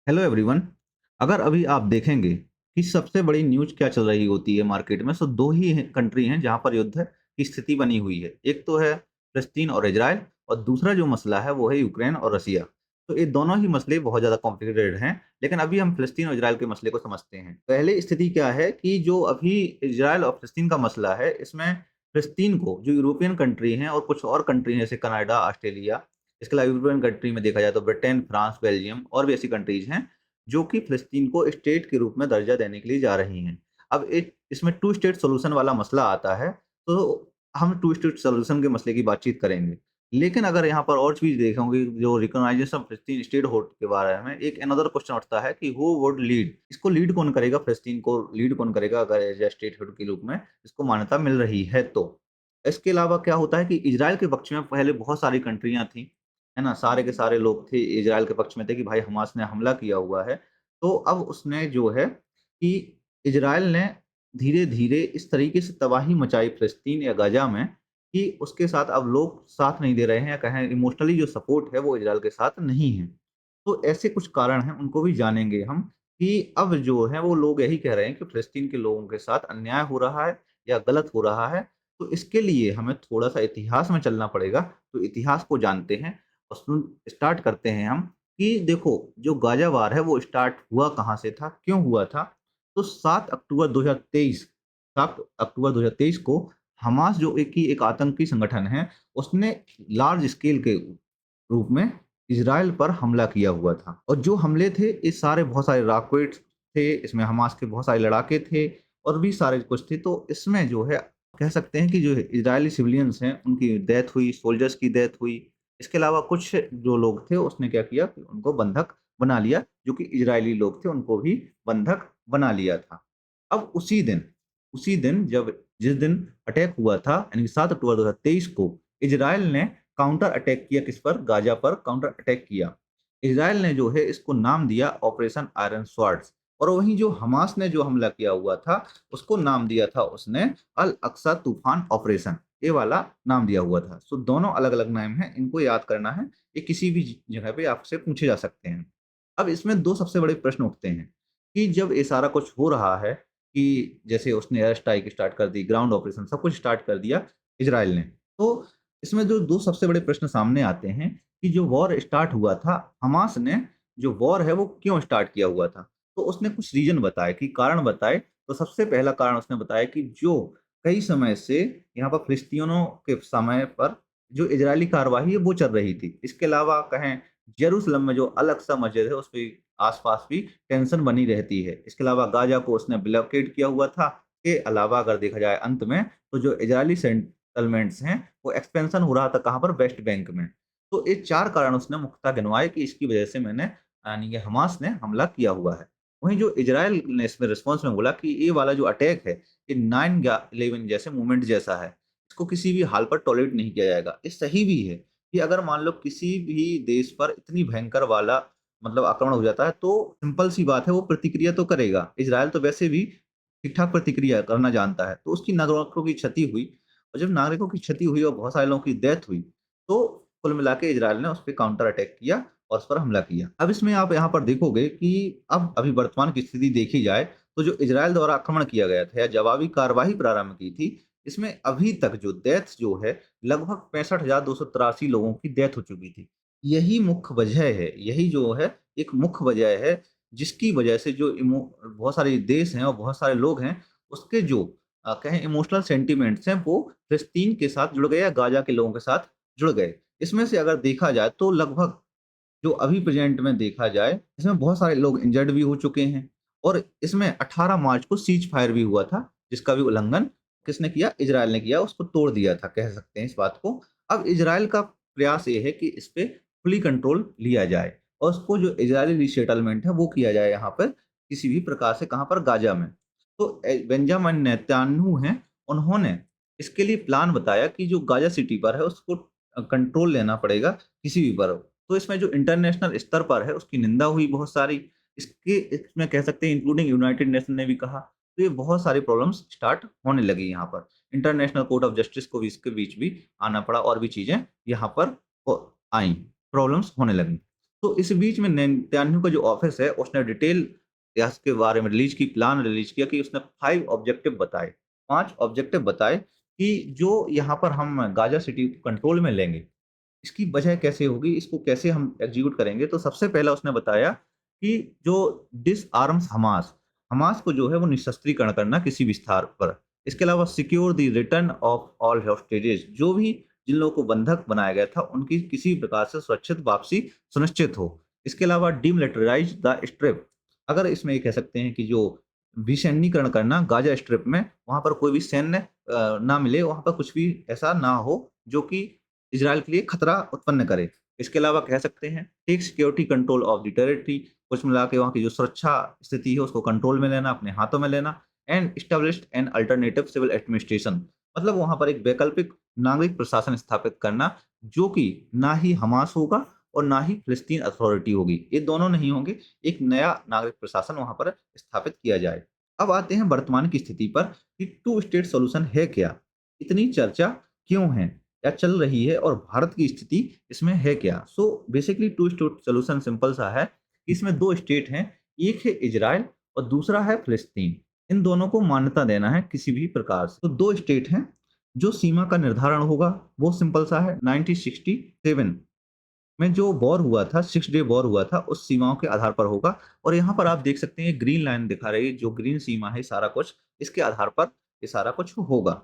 Hello everyone. अगर अभी आप देखेंगे कि सबसे बड़ी न्यूज़ क्या चल रही होती है मार्केट में, सो 2 ही हैं कंट्री हैं जहाँ पर युद्ध की स्थिति बनी हुई है। एक तो है फ़लस्तीन और इज़राइल और दूसरा जो मसला है वो है यूक्रेन और रसिया। तो ये दोनों ही मसले बहुत ज़्यादा कॉम्प्लिकेटेड हैं, लेकिन अभी हम फ़लस्तीन और इज़राइल के मसले को समझते हैं। पहले स्थिति क्या है कि जो अभी इज़राइल और फ़लस्तीन का मसला है, इसमें फ़लस्तीन को जो यूरोपियन कंट्री हैं और कुछ और कंट्री हैं जैसे कनाडा, ऑस्ट्रेलिया, इसके अलावा यूरोपियन कंट्री में देखा जाए तो ब्रिटेन, फ्रांस, बेल्जियम और भी ऐसी कंट्रीज़ हैं जो कि फ़लस्तीन को स्टेट के रूप में दर्जा देने के लिए जा रही हैं। अब एक इसमें टू स्टेट सॉल्यूशन वाला मसला आता है, तो हम टू स्टेट सॉल्यूशन के मसले की बातचीत करेंगे। लेकिन अगर यहाँ पर और चीज़ देखोगे जो रिकॉग्नाइजेशन ऑफ फ़लस्तीन स्टेट होड के बारे में एक अनदर क्वेश्चन उठता है कि हू वुड लीड? इसको लीड कौन करेगा? फ़लस्तीन को लीड कौन करेगा अगर एज़ अ स्टेटहुड के रूप में इसको मान्यता मिल रही है तो? इसके अलावा क्या होता है कि इज़राइल के पक्ष में पहले बहुत सारी कंट्रियाँ थीं, है ना? सारे के सारे लोग थे इज़राइल के पक्ष में थे कि भाई हमास ने हमला किया हुआ है। तो अब उसने जो है कि इज़राइल ने धीरे-धीरे इस तरीके से तबाही मचाई फ़लस्तीन या गाज़ा में कि उसके साथ अब लोग साथ नहीं दे रहे हैं या कहें इमोशनली जो सपोर्ट है वो इज़राइल के साथ नहीं है। तो ऐसे कुछ कारण हैं, उनको भी जानेंगे हम कि अब जो है वो लोग यही कह रहे हैं कि फ़लस्तीन के लोगों के साथ अन्याय हो रहा है या गलत हो रहा है। तो इसके लिए हमें थोड़ा-सा इतिहास में चलना पड़ेगा। तो इतिहास को जानते हैं और स्टार्ट करते हैं हम कि देखो, जो गाज़ा वार है वो स्टार्ट हुआ कहाँ से था, क्यों हुआ था? तो 7 अक्टूबर 2023 को हमास जो एक आतंकी संगठन है, उसने लार्ज स्केल के रूप में इज़राइल पर हमला किया हुआ था। और जो हमले थे, ये सारे बहुत सारे रॉकेट्स थे, इसमें हमास के बहुत सारे लड़ाके थे और भी सारे कुछ थे। तो इसमें जो है कह सकते हैं कि जो इज़राइली सिविलियंस हैं, उनकी डेथ हुई, सोल्जर्स की डेथ हुई। इसके अलावा कुछ जो लोग थे, उसने क्या किया कि उनको बंधक बना लिया, जो कि इज़राइली लोग थे, उनको भी बंधक बना लिया था। अब उसी दिन जब जिस दिन अटैक हुआ था, यानी 7 अक्टूबर 2023 को इज़राइल ने काउंटर अटैक किया किस पर? गाज़ा पर काउंटर अटैक किया। इज़राइल ने जो है इसको नाम दिया ऑपरेशन आयरन स्वॉर्ड्स और वहीं जो हमास ने जो हमला किया हुआ था, उसको नाम दिया था उसने अल अक्सा तूफ़ान ऑपरेशन, ये वाला नाम दिया हुआ था। सो दोनों अलग-अलग नाम हैं, इनको याद करना है। ये किसी भी जगह पे आपसे पूछे जा सकते हैं। अब इसमें 2 सबसे बड़े प्रश्न उठते हैं कि जब ये सारा कुछ हो रहा है कि जैसे उसने एयर स्ट्राइक स्टार्ट कर दी, ग्राउंड ऑपरेशन सब कुछ स्टार्ट कर दिया इज़राइल ने। तो इसमें जो 2 सबसे बड़े प्रश्न सामने आते हैं कि जो वॉर स्टार्ट हुआ था, हमास ने जो वॉर है वो क्यों स्टार्ट किया हुआ था? तो उसने कुछ रीज़न बताए कि कारण बताए। तो सबसे पहला कारण उसने बताया कि जो कई समय से यहाँ पर फिलिस्तीनियों के समय पर जो इज़राइली कार्यवाही है वो चल रही थी। इसके अलावा कहें यरूशलेम में जो अल अक्सा मस्जिद है उसके आस-पास भी टेंशन बनी रहती है। इसके अलावा गाज़ा को उसने ब्लॉकेड किया हुआ था। के अलावा अगर देखा जाए अंत में तो जो इज़राइली सेटलमेंट्स हैं वो एक्सपेंशन हो रहा था कहाँ पर? वेस्ट बैंक में। तो ये 4 कारण उसने मुख्यतः गिनवाए कि इसकी वजह से मैंने यानी कि हमास ने हमला किया हुआ है। वहीं जो इज़राइल ने इसमें रिस्पॉन्स में बोला कि ये वाला जो अटैक है, ये 9/11 जैसे मूवमेंट जैसा है। इसको किसी भी हाल पर टॉलरेट नहीं किया जाएगा। ये सही भी है कि अगर मान लो किसी भी देश पर इतनी भयंकर वाला मतलब आक्रमण हो जाता है, तो सिंपल सी बात है वो प्रतिक्रिया तो करेगा। इज़राइल तो वैसे भी ठीक-ठाक प्रतिक्रिया करना जानता है। तो उसकी नागरिकों की क्षति हुई और जब नागरिकों की क्षति हुई और बहुत सारे लोगों की डेथ हुई, तो कुल मिला के इज़राइल ने उस पे काउंटर अटैक किया और उस पर हमला किया। अब इसमें आप यहाँ पर देखोगे कि अब अभी वर्तमान की स्थिति देखी जाए, तो जो इज़राइल द्वारा आक्रमण किया गया था या जवाबी कार्रवाई प्रारंभ की थी, इसमें अभी तक जो डेथ्स जो है लगभग 65,283 लोगों की डेथ हो चुकी थी। यही मुख्य वजह है, यही जो है एक मुख्य वजह है जिसकी वजह से जो बहुत सारे देश हैं और बहुत सारे लोग हैं, उसके जो कहें इमोशनल सेंटिमेंट्स हैं, वो फ़िलिस्तीन के साथ जुड़ गए या गाज़ा के लोगों के साथ जुड़ गए। इसमें से अगर देखा जाए तो लगभग जो अभी प्रेज़ेंट में देखा जाए, इसमें बहुत सारे लोग इंजर्ड भी हो चुके हैं और इसमें 18 मार्च को सीज़ फायर भी हुआ था, जिसका भी उल्लंघन किसने किया? इज़राइल ने किया, उसको तोड़ दिया था, कह सकते हैं इस बात को। अब इज़राइल का प्रयास ये है कि इस पे फुली कंट्रोल लिया जाए और उसको जो इज़राइली रीसेटलमेंट है, वो किया जाए यहाँ पर किसी भी प्रकार से कहाँ पर? गाज़ा में। तो बेंजामिन नेतन्याहू हैं, उन्होंने इसके लिए प्लान बताया कि जो गाज़ा सिटी पर है, उसको कंट्रोल लेना पड़ेगा किसी भी पर। तो इसमें जो इंटरनेशनल स्तर पर है उसकी निंदा हुई बहुत सारी। इसमें कह सकते हैं इंक्लूडिंग यूनाइटेड नेशन ने भी कहा। तो ये बहुत सारी प्रॉब्लम्स स्टार्ट होने लगी यहाँ पर। इंटरनेशनल कोर्ट ऑफ जस्टिस को भी इसके बीच भी आना पड़ा और भी चीज़ें यहाँ पर ओ आई, प्रॉब्लम्स होने लगी। तो इस बीच में नेतन्याहू का जो ऑफिस है उसने डिटेल या इसके बारे में प्लान रिलीज किया कि उसने 5 ऑब्जेक्टिव बताए, 5 ऑब्जेक्टिव बताए कि जो यहाँ पर हम गाज़ा सिटी को कंट्रोल में लेंगे, इसकी वजह कैसे होगी, इसको कैसे हम एग्ज़ीक्यूट करेंगे। तो सबसे पहला उसने बताया कि जो डिसआर्म्स हमास, हमास को जो है वो निशस्त्रीकरण करना किसी विस्तार पर। इसके अलावा secure the return of all hostages, जो भी जिन लोगों को बंधक बनाया गया था, उनकी किसी प्रकार से सुरक्षित वापसी सुनिश्चित हो। इसके अलावा डीमिलिटराइज़ द स्ट्रिप, अगर इसमें ये कह सकते हैं कि जो विसैन्यीकरण करना गाज़ा स्ट्रिप में, वहाँ पर कोई भी सैन्य ना मिले, वहाँ पर कुछ भी ऐसा ना हो जो कि इज़राइल के लिए खतरा उत्पन्न करे। इसके अलावा कह सकते हैं take security control of the territory, कुछ मिला के वहाँ की जो सुरक्षा स्थिति है उसको कंट्रोल में लेना, अपने हाथों में लेना। And established an alternative civil administration, मतलब वहाँ पर एक वैकल्पिक नागरिक प्रशासन स्थापित करना, जो कि ना ही हमास होगा और ना ही फिलिस्तीन अथॉरिटी होगी। ये दोनों नहीं होंगे, एक नया नागरिक प्रशासन वहाँ पर स्थापित किया जाए। अब आते हैं वर्तमान की स्थिति पर कि टू स्टेट सॉल्यूशन है क्या? इतनी चर्चा क्यों है? या चल रही है और भारत की स्थिति इसमें है क्या? So basically two state solution simple सा है कि इसमें 2 स्टेट हैं, एक है इज़राइल और दूसरा है फिलिस्तीन। इन दोनों को मान्यता देना है किसी भी प्रकार से। तो 2 स्टेट हैं, जो सीमा का निर्धारण होगा वो सिंपल सा है। 1967 में जो वॉर हुआ था, 6 डे वॉर हुआ था, उस सीमाओं के आधार पर होगा। और यहाँ पर आप देख सकते हैं ग्रीन लाइन दिखा रही है, जो ग्रीन सीमा है सारा कुछ, इसके आधार पर ये सारा कुछ होगा।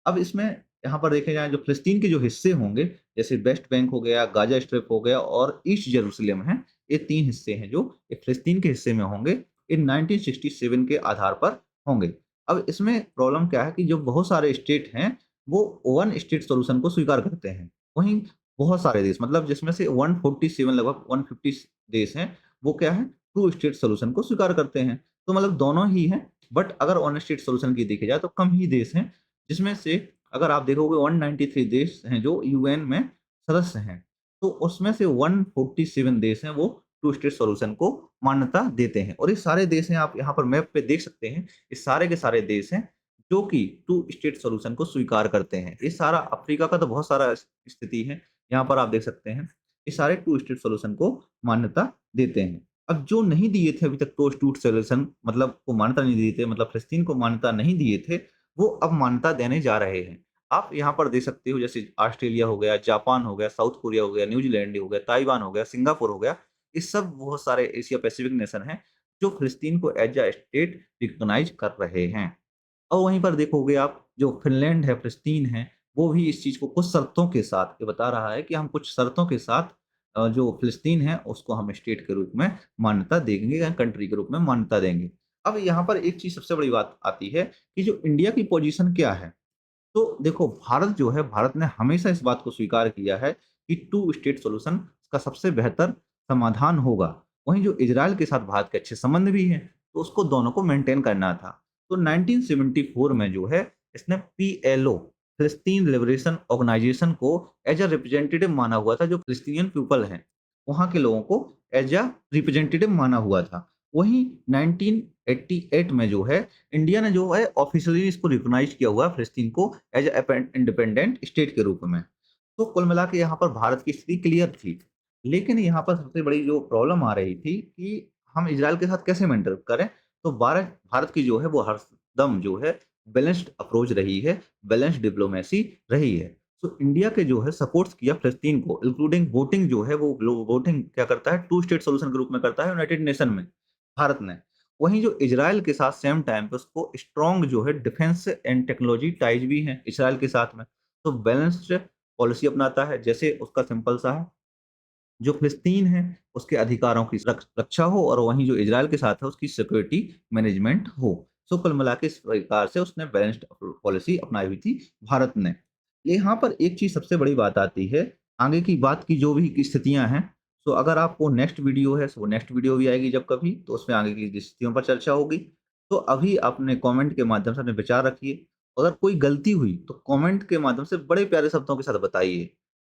अब इसमें यहाँ पर देखे जाए जो फ़िलिस्तीन के जो हिस्से होंगे, जैसे वेस्ट बैंक हो गया, गाज़ा स्ट्रिप हो गया और ईस्ट यरूशलेम है, ये 3 हिस्से हैं जो ये फ़िलिस्तीन के हिस्से में होंगे, ये 1967 के आधार पर होंगे। अब इसमें प्रॉब्लम क्या है कि जो बहुत सारे स्टेट हैं, वो वन स्टेट सॉल्यूशन को स्वीकार करते हैं। वहीं बहुत सारे देश, मतलब जिसमें से 147 लगभग 150 देश हैं, वो क्या है, टू स्टेट सॉल्यूशन को स्वीकार करते हैं। तो मतलब दोनों ही हैं, बट अगर वन स्टेट सॉल्यूशन की देखी जाए तो कम ही देश हैं, जिसमें से अगर आप देखोगे 193 देश हैं जो यूएन में सदस्य हैं, तो उसमें से 147 देश हैं वो टू स्टेट सॉल्यूशन को मान्यता देते हैं। और ये सारे देश हैं, आप यहाँ पर मैप पे देख सकते हैं, ये सारे के सारे देश हैं जो कि टू स्टेट सॉल्यूशन को स्वीकार करते हैं। ये सारा अफ्रीका का तो बहुत सारा स्थिति है, यहाँ पर आप देख सकते हैं, ये सारे टू स्टेट सॉल्यूशन को मान्यता देते हैं। अब जो नहीं दिए थे अभी तक टू स्टेट सॉल्यूशन, मतलब को मान्यता नहीं दिए थे, मतलब फ़िलिस्तीन को मान्यता नहीं दिए थे, वो अब मान्यता देने जा रहे हैं। आप यहाँ पर देख सकते हो, जैसे ऑस्ट्रेलिया हो गया, जापान हो गया, साउथ कोरिया हो गया, न्यूजीलैंड हो गया, ताइवान हो गया, सिंगापुर हो गया, ये सब बहुत सारे एशिया पैसिफिक नेशन हैं, जो फ़िलिस्तीन को एज़ अ स्टेट रिकॉग्नाइज़ कर रहे हैं। और वहीं पर देखोगे आप, जो फ़िनलैंड है, फ़िलिस्तीन है, वो भी इस चीज़ को कुछ शर्तों के साथ ये बता रहा है कि हम कुछ शर्तों के साथ जो फ़िलिस्तीन है उसको हम स्टेट के रूप में मान्यता देंगे या कंट्री के रूप में मान्यता देंगे। अब यहाँ पर एक चीज़ सबसे बड़ी बात आती है कि जो इंडिया की पोज़ीशन क्या है? तो देखो, भारत जो है, भारत ने हमेशा इस बात को स्वीकार किया है कि टू स्टेट सॉल्यूशन का सबसे बेहतर समाधान होगा। वहीं जो इज़राइल के साथ भारत के अच्छे संबंध भी हैं, तो उसको दोनों को मेंटेन करना था। तो 1974 में जो है, इसने पीएलओ, फिलिस्तीन लिबरेशन ऑर्गेनाइजेशन को एज़ अ रिप्रेजेंटेटिव माना हुआ था, जो फिलिस्तीनियन पीपल हैं, वहाँ के लोगों को एज़ अ रिप्रेजेंटेटिव माना हुआ था। वहीं 1988 में जो है, इंडिया ने जो है ऑफ़िशियली इसको रिकॉग्नाइज़ किया हुआ है फ़िलिस्तीन को एज़ अ इंडिपेंडेंट स्टेट के रूप में। तो कुल मिला के यहाँ पर भारत की स्थिति क्लियर थी। लेकिन यहाँ पर सबसे बड़ी जो प्रॉब्लम आ रही थी कि हम इज़राइल के साथ कैसे मेंटर करें? तो भारत भारत की जो है वो हरदम जो है बैलेंस्ड अप्रोच रही है, बैलेंस्ड डिप्लोमेसी रही है। तो इंडिया के जो है सपोर्ट्स किया फ़िलिस्तीन को, इंक्लूडिंग वोटिंग जो है, वो वोटिंग क्या करता है, टू स्टेट सॉल्यूशन के रूप में करता है यूनाइटेड नेशन में, भारत ने। वहीं जो इज़राइल के साथ सेम टाइम पे उसको स्ट्रॉन्ग जो है डिफेंस एंड टेक्नोलॉजी टाइज़ भी हैं इज़राइल के साथ में। तो बैलेंस्ड पॉलिसी अपनाता है, जैसे उसका सिंपल सा है, जो फ़िलिस्तीन है उसके अधिकारों की रक्षा हो और वहीं जो इज़राइल के साथ है उसकी सिक्योरिटी मैनेजमेंट हो। सो कुल मिला के इस प्रकार से उसने बैलेंस्ड पॉलिसी अपनाई हुई थी भारत ने। यहाँ पर एक चीज़ सबसे बड़ी बात आती है, आगे की बात की जो भी की स्थितियाँ हैं, सो अगर आपको नेक्स्ट वीडियो है, सो नेक्स्ट वीडियो भी आएगी जब कभी, तो उसमें आगे की स्थितियों पर चर्चा होगी। तो अभी अपने कमेंट के माध्यम से अपने विचार रखिए। अगर कोई गलती हुई तो कमेंट के माध्यम से बड़े प्यारे शब्दों के साथ बताइए।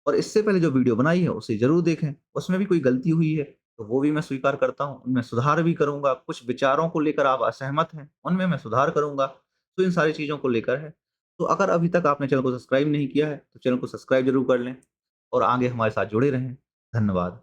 और इससे पहले जो वीडियो बनाई है उसे ज़रूर देखें, उसमें भी कोई गलती हुई है तो वो भी मैं स्वीकार करता हूँ, उनमें सुधार भी करूँगा। कुछ विचारों को लेकर आप असहमत हैं, उनमें मैं सुधार करूँगा। तो इन सारी चीज़ों को लेकर है। तो अगर अभी तक आपने चैनल को सब्सक्राइब नहीं किया है, तो चैनल को सब्सक्राइब ज़रूर कर लें और आगे हमारे साथ जुड़े रहें। धन्यवाद।